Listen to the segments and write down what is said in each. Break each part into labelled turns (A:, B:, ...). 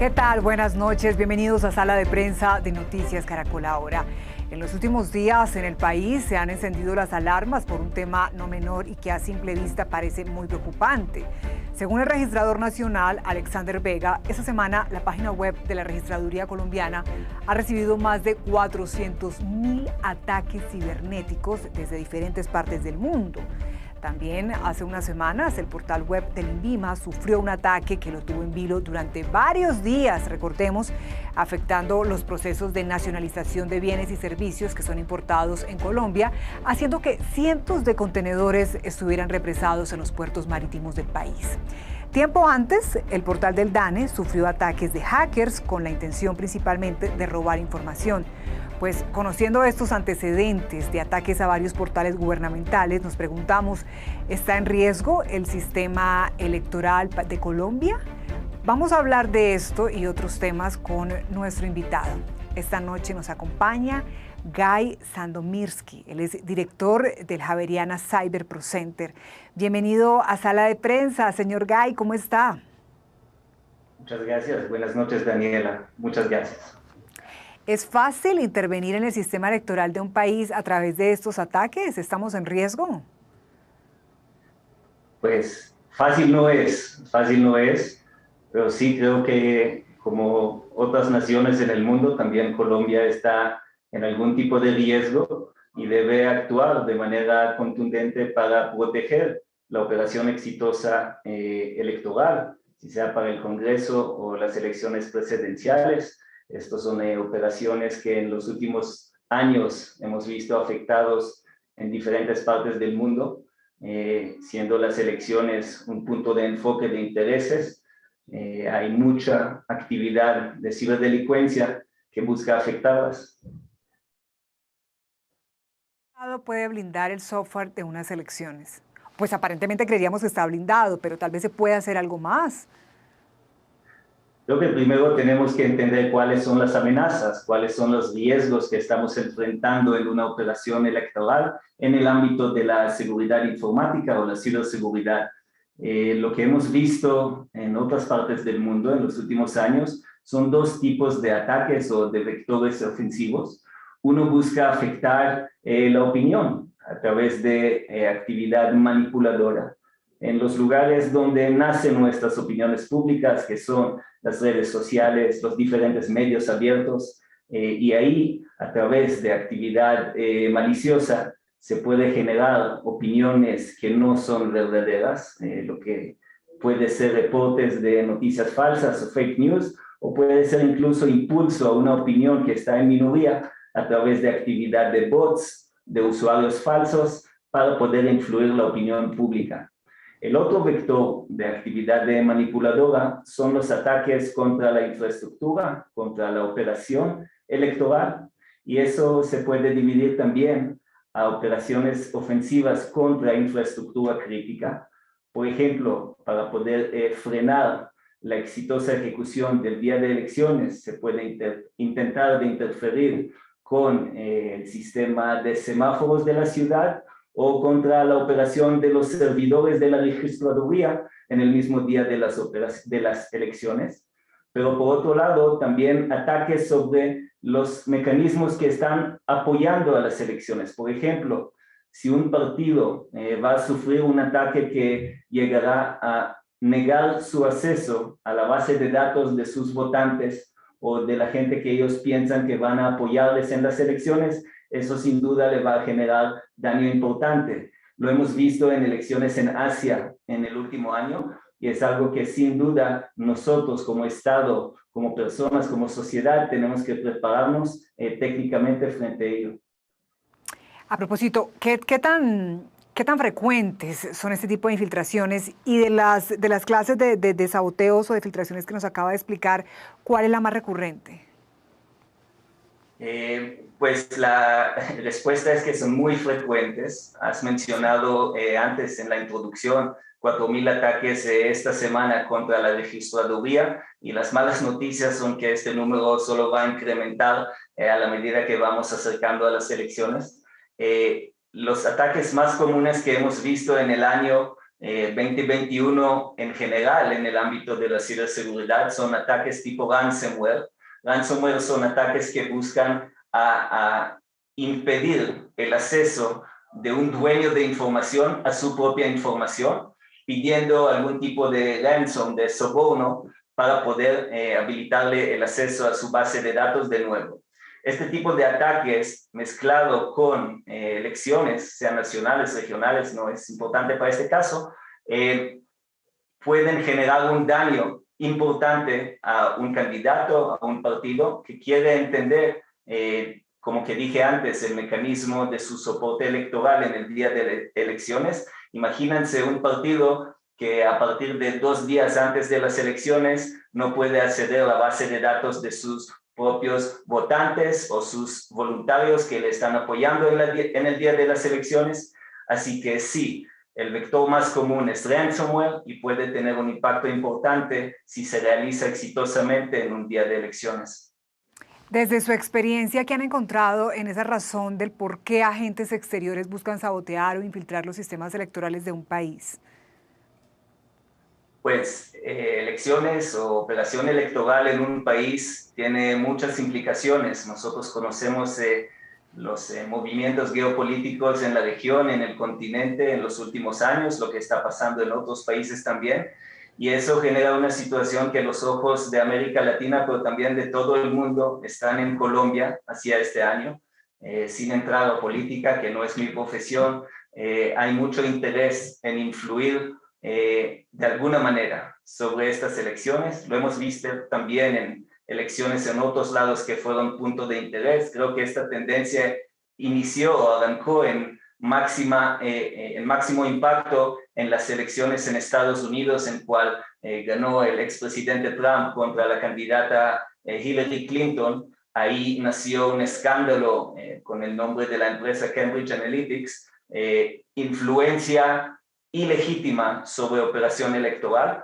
A: ¿Qué tal? Buenas noches. Bienvenidos a Sala de Prensa de Noticias Caracol Ahora. En los últimos días en el país se han encendido las alarmas por un tema no menor y que a simple vista parece muy preocupante. Según el registrador nacional, Alexander Vega, esta semana la página web de la Registraduría Colombiana ha recibido más de 400.000 ataques cibernéticos desde diferentes partes del mundo. También hace unas semanas el portal web del INVIMA sufrió un ataque que lo tuvo en vilo durante varios días, recordemos, afectando los procesos de nacionalización de bienes y servicios que son importados en Colombia, haciendo que cientos de contenedores estuvieran represados en los puertos marítimos del país. Tiempo antes, el portal del DANE sufrió ataques de hackers con la intención principalmente de robar información. Pues conociendo estos antecedentes de ataques a varios portales gubernamentales, nos preguntamos, ¿está en riesgo el sistema electoral de Colombia? Vamos a hablar de esto y otros temas con nuestro invitado. Esta noche nos acompaña Guy Sandomierski. Él es director del Javeriana Cyber Pro Center. Bienvenido a Sala de Prensa, señor Guy, ¿cómo está?
B: Muchas gracias. Buenas noches, Daniela. Muchas gracias.
A: ¿Es fácil intervenir en el sistema electoral de un país a través de estos ataques? ¿Estamos en riesgo?
B: Pues fácil no es, pero sí creo que como otras naciones en el mundo, también Colombia está en algún tipo de riesgo y debe actuar de manera contundente para proteger la operación exitosa electoral, si sea para el Congreso o las elecciones presidenciales. Estas son operaciones que en los últimos años hemos visto afectados en diferentes partes del mundo, siendo las elecciones un punto de enfoque de intereses. Hay mucha actividad de ciberdelincuencia que busca afectarlas.
A: ¿Puede blindar el software de unas elecciones? Pues aparentemente creeríamos que está blindado, pero tal vez se puede hacer algo más.
B: Creo que primero tenemos que entender cuáles son las amenazas, cuáles son los riesgos que estamos enfrentando en una operación electoral en el ámbito de la seguridad informática o la ciberseguridad. Lo que hemos visto en otras partes del mundo en los últimos años son dos tipos de ataques o de vectores ofensivos. Uno busca afectar la opinión a través de actividad manipuladora en los lugares donde nacen nuestras opiniones públicas, que son las redes sociales, los diferentes medios abiertos, y ahí, a través de actividad maliciosa, se puede generar opiniones que no son verdaderas, lo que puede ser reportes de noticias falsas o fake news, o puede ser incluso impulso a una opinión que está en minoría a través de actividad de bots, de usuarios falsos, para poder influir la opinión pública. El otro vector de actividad manipuladora son los ataques contra la infraestructura, contra la operación electoral, y eso se puede dividir también a operaciones ofensivas contra infraestructura crítica. Por ejemplo, para poder frenar la exitosa ejecución del día de elecciones, se puede intentar de interferir con el sistema de semáforos de la ciudad o contra la operación de los servidores de la registraduría en el mismo día de las elecciones. Pero por otro lado, también ataques sobre los mecanismos que están apoyando a las elecciones. Por ejemplo, si un partido va a sufrir un ataque que llegará a negar su acceso a la base de datos de sus votantes o de la gente que ellos piensan que van a apoyarles en las elecciones, eso sin duda le va a generar daño importante. Lo hemos visto en elecciones en Asia en el último año y es algo que sin duda nosotros como Estado, como personas, como sociedad, tenemos que prepararnos técnicamente frente a ello.
A: A propósito, ¿qué tan frecuentes son este tipo de infiltraciones? Y de las clases de saboteos o de filtraciones que nos acaba de explicar, ¿cuál es la más recurrente?
B: Pues la respuesta es que son muy frecuentes. Has mencionado antes en la introducción 4.000 ataques esta semana contra la registraduría y las malas noticias son que este número solo va a incrementar a la medida que vamos acercando a las elecciones. Los ataques más comunes que hemos visto en el año 2021 en general en el ámbito de la ciberseguridad son ataques tipo ransomware. Ransomware son ataques que buscan a impedir el acceso de un dueño de información a su propia información, pidiendo algún tipo de ransom, de soborno, para poder habilitarle el acceso a su base de datos de nuevo. Este tipo de ataques mezclado con elecciones, sean nacionales, regionales, no es importante para este caso, pueden generar un daño importante a un candidato, a un partido que quiere entender, como que dije antes, el mecanismo de su soporte electoral en el día de elecciones. Imagínense un partido que a partir de 2 días antes de las elecciones no puede acceder a la base de datos de sus propios votantes o sus voluntarios que le están apoyando en el día de las elecciones. Así que sí, el vector más común es ransomware y puede tener un impacto importante si se realiza exitosamente en un día de elecciones.
A: Desde su experiencia, ¿qué han encontrado en esa razón del por qué agentes exteriores buscan sabotear o infiltrar los sistemas electorales de un país?
B: Pues elecciones o operación electoral en un país tiene muchas implicaciones. Nosotros conocemos los movimientos geopolíticos en la región, en el continente en los últimos años, lo que está pasando en otros países también. Y eso genera una situación que los ojos de América Latina, pero también de todo el mundo, están en Colombia hacia este año. Sin entrar a política, que no es mi profesión, hay mucho interés en influir de alguna manera sobre estas elecciones. Lo hemos visto también en elecciones en otros lados que fueron punto de interés. Creo que esta tendencia arrancó en máximo impacto en las elecciones en Estados Unidos, en cual ganó el expresidente Trump contra la candidata Hillary Clinton. Ahí nació un escándalo con el nombre de la empresa Cambridge Analytics, influencia ilegítima sobre operación electoral.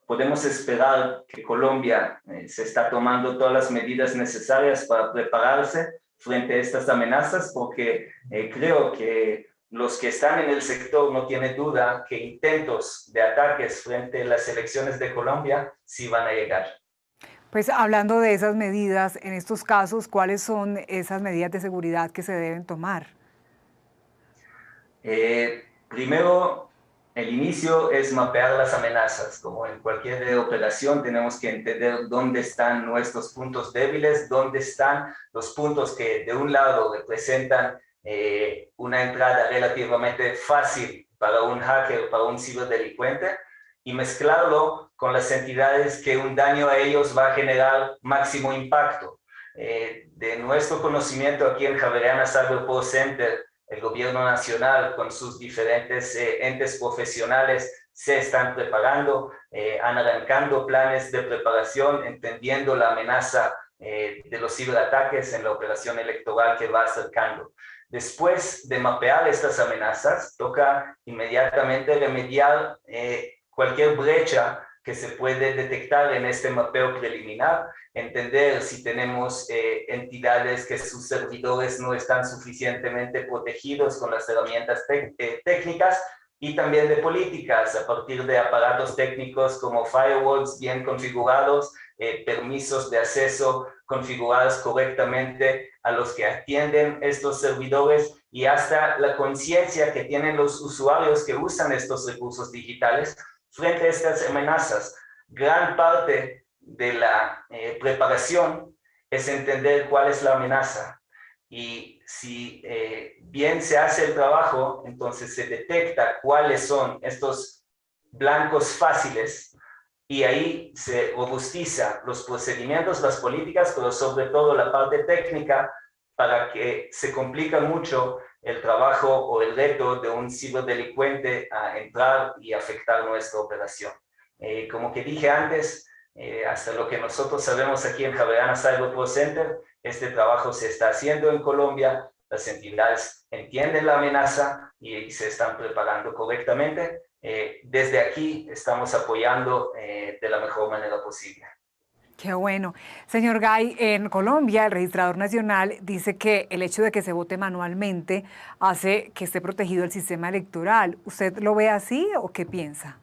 B: Podemos esperar que Colombia se está tomando todas las medidas necesarias para prepararse frente a estas amenazas, porque creo que los que están en el sector no tienen duda que intentos de ataques frente a las elecciones de Colombia sí van a llegar.
A: Pues hablando de esas medidas, en estos casos, ¿cuáles son esas medidas de seguridad que se deben tomar?
B: Primero, el inicio es mapear las amenazas. Como en cualquier operación, tenemos que entender dónde están nuestros puntos débiles, dónde están los puntos que de un lado representan una entrada relativamente fácil para un hacker, para un ciberdelincuente, y mezclarlo con las entidades que un daño a ellos va a generar máximo impacto. De nuestro conocimiento aquí en Javeriana Cyber Pro Center, el gobierno nacional con sus diferentes entes profesionales se están preparando, han arrancado planes de preparación, entendiendo la amenaza de los ciberataques en la operación electoral que va acercando. Después de mapear estas amenazas, toca inmediatamente remediar cualquier brecha que se puede detectar en este mapeo preliminar, entender si tenemos entidades que sus servidores no están suficientemente protegidos con las herramientas técnicas y también de políticas a partir de aparatos técnicos como firewalls bien configurados, permisos de acceso configurados correctamente a los que atienden estos servidores y hasta la conciencia que tienen los usuarios que usan estos recursos digitales frente a estas amenazas. Gran parte de la preparación es entender cuál es la amenaza y si bien se hace el trabajo, entonces se detecta cuáles son estos blancos fáciles y ahí se robustiza los procedimientos, las políticas, pero sobre todo la parte técnica para que se complica mucho el trabajo o el reto de un ciberdelincuente a entrar y afectar nuestra operación. Como que dije antes, hasta lo que nosotros sabemos aquí en Javeriana Cyber Pro Center, este trabajo se está haciendo en Colombia, las entidades entienden la amenaza y se están preparando correctamente. Desde aquí estamos apoyando de la mejor manera posible.
A: Qué bueno. Señor Gay, en Colombia el registrador nacional dice que el hecho de que se vote manualmente hace que esté protegido el sistema electoral. ¿Usted lo ve así o qué piensa?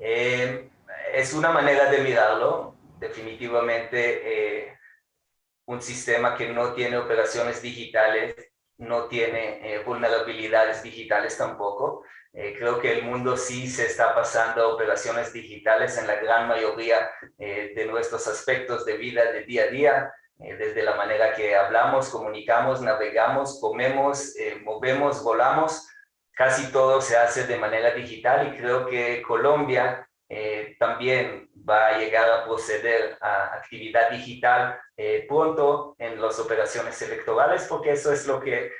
C: Es una manera de mirarlo. Definitivamente un sistema que no tiene operaciones digitales, no tiene vulnerabilidades digitales tampoco. Creo que el mundo sí se está pasando a operaciones digitales en la gran mayoría de nuestros aspectos de vida de día a día, desde la manera que hablamos, comunicamos, navegamos, comemos, movemos, volamos. Casi todo se hace de manera digital y creo que Colombia también va a llegar a proceder a actividad digital pronto en las operaciones electorales, porque eso es lo que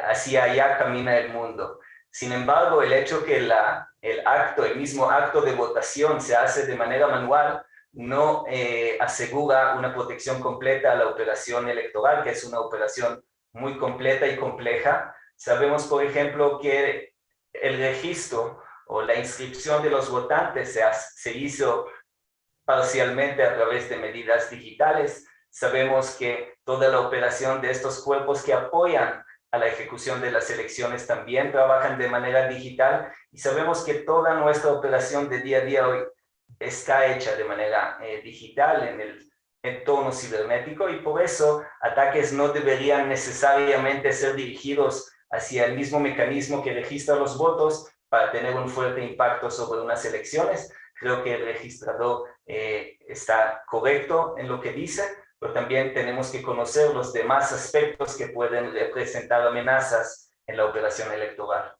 C: hacia allá camina el mundo. Sin embargo, el hecho que el mismo acto de votación se hace de manera manual no asegura una protección completa a la operación electoral, que es una operación muy completa y compleja. Sabemos, por ejemplo, que el registro o la inscripción de los votantes se hizo parcialmente a través de medidas digitales. Sabemos que toda la operación de estos cuerpos que apoyan a la ejecución de las elecciones también trabajan de manera digital y sabemos que toda nuestra operación de día a día hoy está hecha de manera digital en el entorno cibernético y por eso ataques no deberían necesariamente ser dirigidos hacia el mismo mecanismo que registra los votos para tener un fuerte impacto sobre unas elecciones. Creo que el registrador está correcto en lo que dice, pero también tenemos que conocer los demás aspectos que pueden representar amenazas en la operación electoral.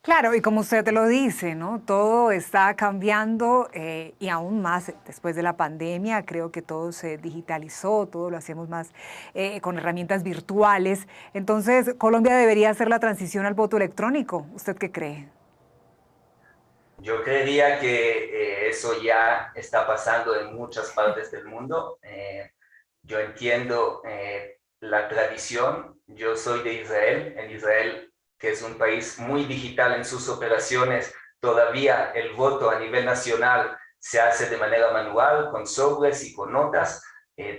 A: Claro, y como usted lo dice, ¿no? Todo está cambiando y aún más después de la pandemia. Creo que todo se digitalizó, todo lo hacemos más con herramientas virtuales. Entonces, ¿Colombia debería hacer la transición al voto electrónico? ¿Usted qué cree?
C: Yo creería que eso ya está pasando en muchas partes del mundo. Yo entiendo la tradición. Yo soy de Israel. En Israel, que es un país muy digital en sus operaciones, todavía el voto a nivel nacional se hace de manera manual, con sobres y con notas,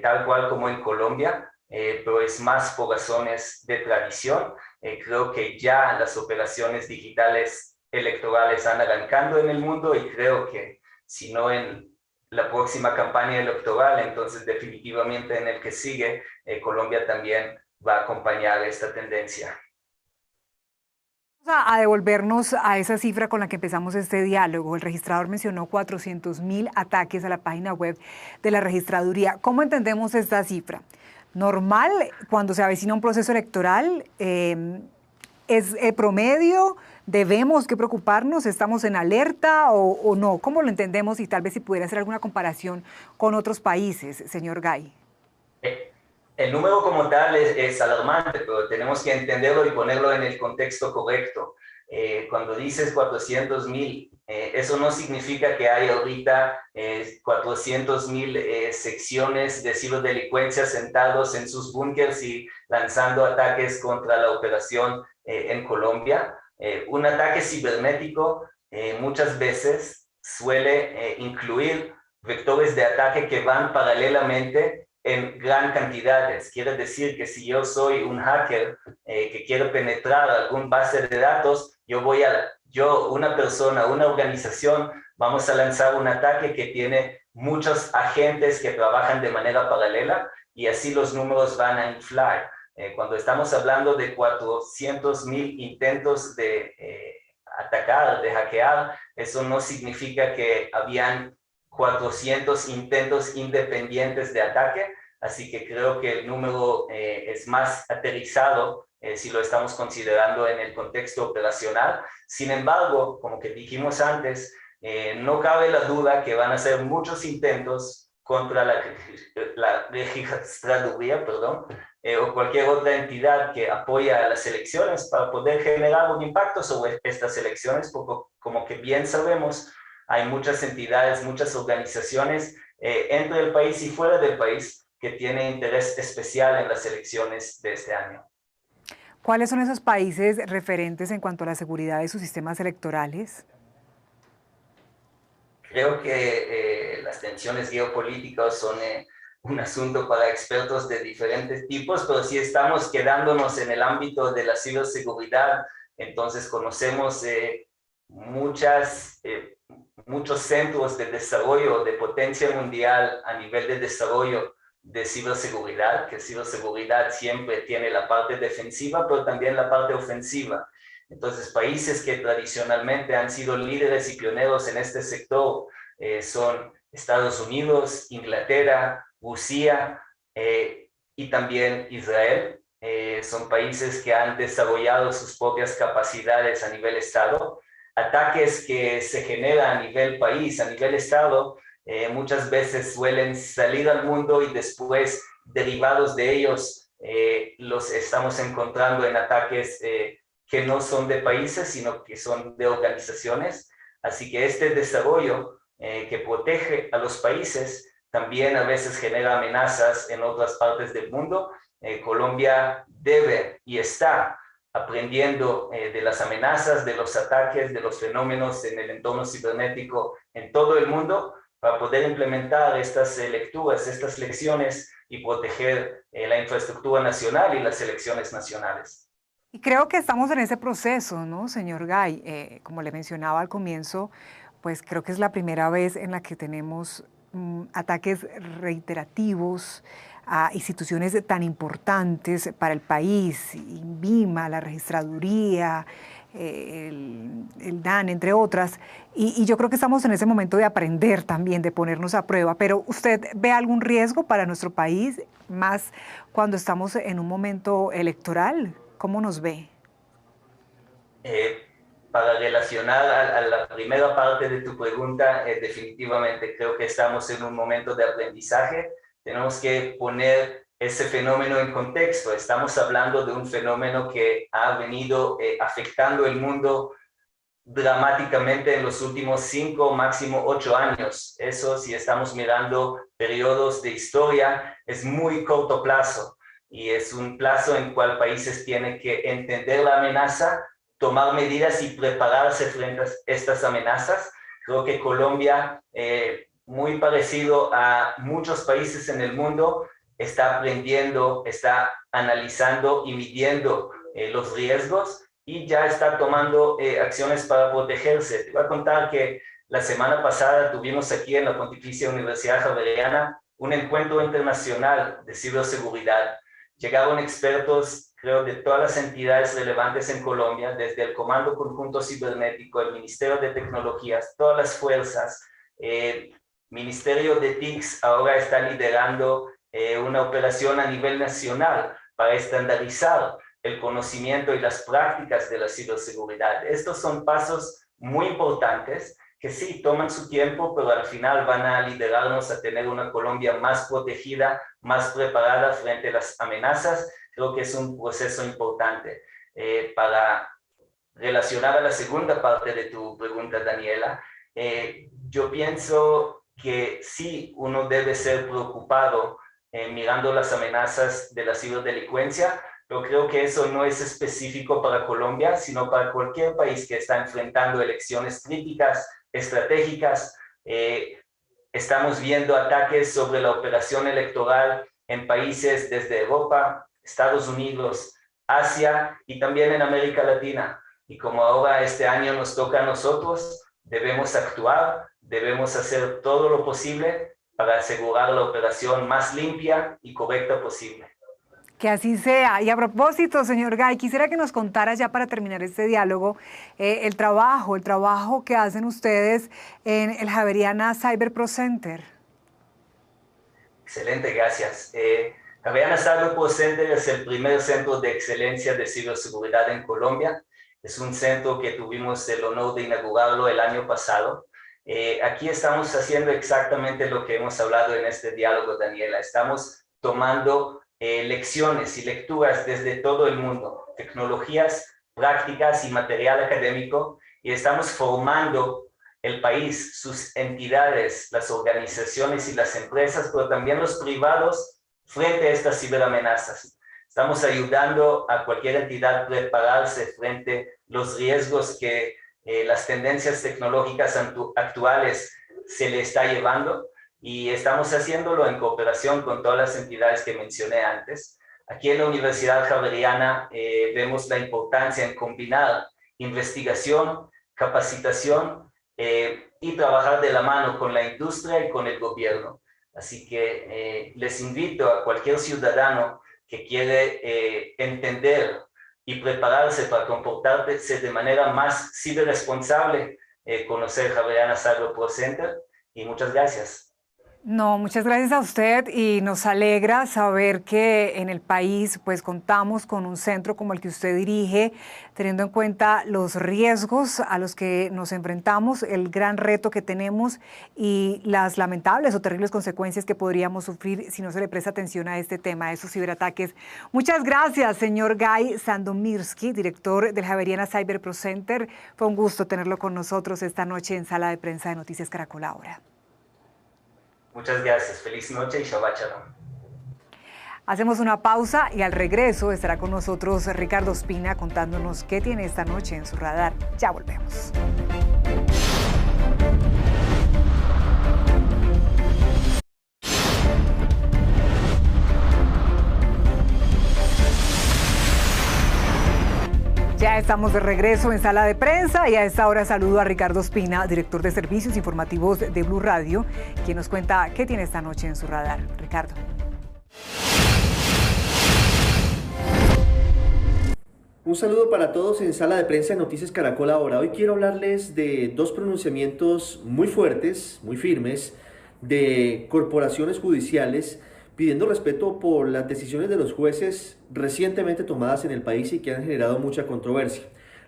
C: tal cual como en Colombia, pero es más por razones de tradición. Creo que ya las operaciones digitales electorales están arrancando en el mundo y creo que si no en la próxima campaña electoral, entonces definitivamente en el que sigue, Colombia también va a acompañar esta tendencia.
A: Vamos a devolvernos a esa cifra con la que empezamos este diálogo. El registrador mencionó 400.000 ataques a la página web de la registraduría. ¿Cómo entendemos esta cifra? ¿Normal cuando se avecina un proceso electoral? ¿Es promedio? ¿Debemos que preocuparnos? ¿Estamos en alerta o no? ¿Cómo lo entendemos? Y tal vez si pudiera hacer alguna comparación con otros países, señor Gay.
C: El número como tal es alarmante, pero tenemos que entenderlo y ponerlo en el contexto correcto. Cuando dices 400.000, eso no significa que hay ahorita 400.000 secciones de ciberdelincuencia sentados en sus búnkers y lanzando ataques contra la operación en Colombia. Un ataque cibernético muchas veces suele incluir vectores de ataque que van paralelamente en gran cantidades. Quiere decir que si yo soy un hacker que quiero penetrar algún base de datos, una persona, una organización, vamos a lanzar un ataque que tiene muchos agentes que trabajan de manera paralela y así los números van a inflar. Cuando estamos hablando de 400.000 intentos de atacar, de hackear, eso no significa que habían 400 intentos independientes de ataque, así que creo que el número es más aterrizado si lo estamos considerando en el contexto operacional. Sin embargo, como que dijimos antes, no cabe la duda que van a ser muchos intentos contra la registraduría, o cualquier otra entidad que apoya a las elecciones para poder generar un impacto sobre estas elecciones, porque como que bien sabemos, hay muchas entidades, muchas organizaciones entre el país y fuera del país que tienen interés especial en las elecciones de este año.
A: ¿Cuáles son esos países referentes en cuanto a la seguridad de sus sistemas electorales?
C: Creo que las tensiones geopolíticas son un asunto para expertos de diferentes tipos, pero si estamos quedándonos en el ámbito de la ciberseguridad, entonces conocemos muchos centros de desarrollo de potencia mundial a nivel de desarrollo de ciberseguridad, que ciberseguridad siempre tiene la parte defensiva, pero también la parte ofensiva. Entonces, países que tradicionalmente han sido líderes y pioneros en este sector son Estados Unidos, Inglaterra, Rusia y también Israel. Son países que han desarrollado sus propias capacidades a nivel Estado. Ataques que se generan a nivel país, a nivel Estado, muchas veces suelen salir al mundo y después, derivados de ellos, los estamos encontrando en ataques que no son de países, sino que son de organizaciones. Así que este desarrollo que protege a los países también a veces genera amenazas en otras partes del mundo. Colombia debe y está aprendiendo de las amenazas, de los ataques, de los fenómenos en el entorno cibernético en todo el mundo para poder implementar estas lecturas, estas lecciones y proteger la infraestructura nacional y las elecciones nacionales.
A: Y creo que estamos en ese proceso, ¿no, señor Gay? Como le mencionaba al comienzo, pues creo que es la primera vez en la que tenemos ataques reiterativos a instituciones tan importantes para el país, INVIMA, la registraduría, el DAN, entre otras, y yo creo que estamos en ese momento de aprender también, de ponernos a prueba, pero ¿usted ve algún riesgo para nuestro país, más cuando estamos en un momento electoral? ¿Cómo nos ve?
C: Para relacionar a la primera parte de tu pregunta, definitivamente creo que estamos en un momento de aprendizaje. Tenemos que poner ese fenómeno en contexto. Estamos hablando de un fenómeno que ha venido afectando el mundo dramáticamente en los últimos 5, máximo 8 años. Eso, si estamos mirando periodos de historia, es muy corto plazo. Y es un plazo en el cual países tienen que entender la amenaza, tomar medidas y prepararse frente a estas amenazas. Creo que Colombia, muy parecido a muchos países en el mundo, está aprendiendo, está analizando y midiendo los riesgos y ya está tomando acciones para protegerse. Te voy a contar que la semana pasada tuvimos aquí en la Pontificia Universidad Javeriana un encuentro internacional de ciberseguridad. Llegaron expertos, creo, de todas las entidades relevantes en Colombia, desde el Comando Conjunto Cibernético, el Ministerio de Tecnologías, todas las fuerzas. Ministerio de TICS ahora está liderando una operación a nivel nacional para estandarizar el conocimiento y las prácticas de la ciberseguridad. Estos son pasos muy importantes que sí, toman su tiempo, pero al final van a liderarnos a tener una Colombia más protegida, más preparada frente a las amenazas. Creo que es un proceso importante. Para relacionar a la segunda parte de tu pregunta, Daniela, yo pienso que sí, uno debe ser preocupado mirando las amenazas de la ciberdelincuencia, pero creo que eso no es específico para Colombia, sino para cualquier país que está enfrentando elecciones críticas, estratégicas. Estamos viendo ataques sobre la operación electoral en países desde Europa, Estados Unidos, Asia y también en América Latina. Y como ahora este año nos toca a nosotros, debemos actuar, debemos hacer todo lo posible para asegurar la operación más limpia y correcta posible.
A: Que así sea. Y a propósito, señor Gay, quisiera que nos contara ya para terminar este diálogo el trabajo que hacen ustedes en el Javeriana Cyber Pro Center.
C: Excelente, gracias. Javeriana Cyber Pro Center es el primer centro de excelencia de ciberseguridad en Colombia. Es un centro que tuvimos el honor de inaugurarlo el año pasado. Aquí estamos haciendo exactamente lo que hemos hablado en este diálogo, Daniela. Estamos tomando lecciones y lecturas desde todo el mundo, tecnologías, prácticas y material académico, y estamos formando el país, sus entidades, las organizaciones y las empresas, pero también los privados frente a estas ciberamenazas. Estamos ayudando a cualquier entidad a prepararse frente a los riesgos que las tendencias tecnológicas actuales se le está llevando y estamos haciéndolo en cooperación con todas las entidades que mencioné antes. Aquí en la Universidad Javeriana vemos la importancia en combinar investigación, capacitación y trabajar de la mano con la industria y con el gobierno. Así que les invito a cualquier ciudadano que quiere entender y prepararse para comportarse de manera más ciberresponsable, conocer Javeriana Cyber Pro Center, y muchas gracias.
A: No, muchas gracias a usted y nos alegra saber que en el país pues contamos con un centro como el que usted dirige, teniendo en cuenta los riesgos a los que nos enfrentamos, el gran reto que tenemos y las lamentables o terribles consecuencias que podríamos sufrir si no se le presta atención a este tema, a esos ciberataques. Muchas gracias, señor Guy Sandomierski, director del Javeriana Cyber Pro Center. Fue un gusto tenerlo con nosotros esta noche en Sala de Prensa de Noticias Caracol Ahora.
C: Muchas gracias. Feliz noche y Shabbat Shalom.
A: Hacemos una pausa y al regreso estará con nosotros Ricardo Ospina contándonos qué tiene esta noche en su radar. Ya volvemos. Ya estamos de regreso en Sala de Prensa y a esta hora saludo a Ricardo Ospina, director de Servicios Informativos de Blue Radio, quien nos cuenta qué tiene esta noche en su radar. Ricardo.
D: Un saludo para todos en Sala de Prensa de Noticias Caracol Ahora. Hoy quiero hablarles de dos pronunciamientos muy fuertes, muy firmes, de corporaciones judiciales pidiendo respeto por las decisiones de los jueces recientemente tomadas en el país y que han generado mucha controversia.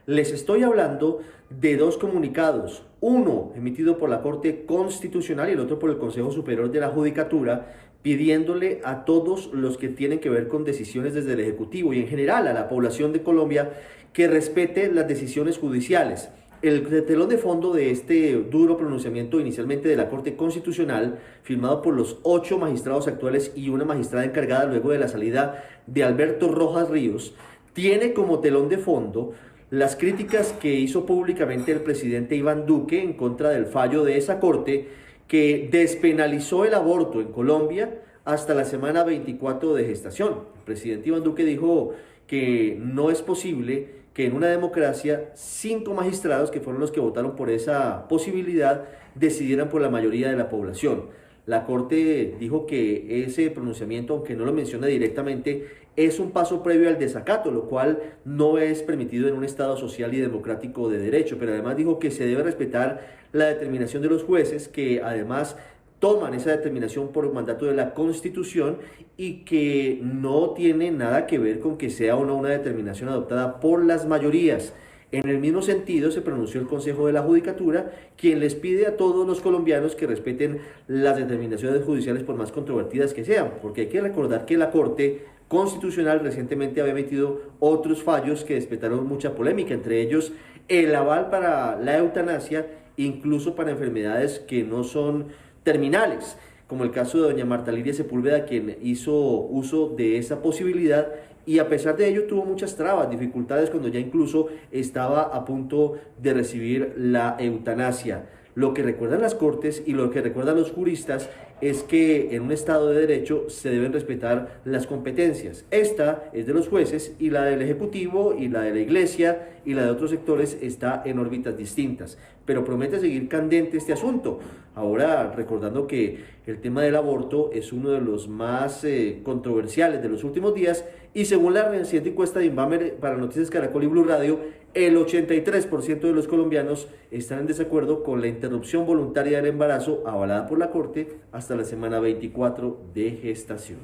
D: Les estoy hablando de dos comunicados, uno emitido por la Corte Constitucional y el otro por el Consejo Superior de la Judicatura, pidiéndole a todos los que tienen que ver con decisiones desde el Ejecutivo y en general a la población de Colombia que respete las decisiones judiciales. El telón de fondo de este duro pronunciamiento inicialmente de la Corte Constitucional, firmado por los 8 magistrados actuales y una magistrada encargada luego de la salida de Alberto Rojas Ríos, tiene como telón de fondo las críticas que hizo públicamente el presidente Iván Duque en contra del fallo de esa Corte que despenalizó el aborto en Colombia hasta la semana 24 de gestación. El presidente Iván Duque dijo que no es posible que en una democracia 5 magistrados, que fueron los que votaron por esa posibilidad, decidieran por la mayoría de la población. La Corte dijo que ese pronunciamiento, aunque no lo menciona directamente, es un paso previo al desacato, lo cual no es permitido en un Estado social y democrático de derecho, pero además dijo que se debe respetar la determinación de los jueces, que además toman esa determinación por mandato de la Constitución y que no tiene nada que ver con que sea o no una determinación adoptada por las mayorías. En el mismo sentido se pronunció el Consejo de la Judicatura, quien les pide a todos los colombianos que respeten las determinaciones judiciales por más controvertidas que sean, porque hay que recordar que la Corte Constitucional recientemente había emitido otros fallos que despertaron mucha polémica, entre ellos el aval para la eutanasia, incluso para enfermedades que no son terminales, como el caso de doña Marta Lidia Sepúlveda, quien hizo uso de esa posibilidad y a pesar de ello tuvo muchas trabas, dificultades cuando ya incluso estaba a punto de recibir la eutanasia. Lo que recuerdan las Cortes y lo que recuerdan los juristas es que en un Estado de Derecho se deben respetar las competencias. Esta es de los jueces y la del Ejecutivo y la de la Iglesia y la de otros sectores está en órbitas distintas. Pero promete seguir candente este asunto. Ahora, recordando que el tema del aborto es uno de los más controversiales de los últimos días y según la reciente encuesta de Inbamer para Noticias Caracol y Blue Radio, el 83% de los colombianos están en desacuerdo con la interrupción voluntaria del embarazo avalada por la Corte hasta la semana 24 de gestación.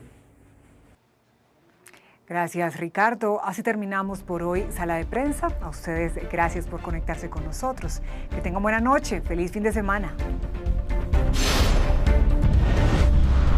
A: Gracias, Ricardo. Así terminamos por hoy Sala de Prensa. A ustedes, gracias por conectarse con nosotros. Que tengan buena noche. Feliz fin de semana.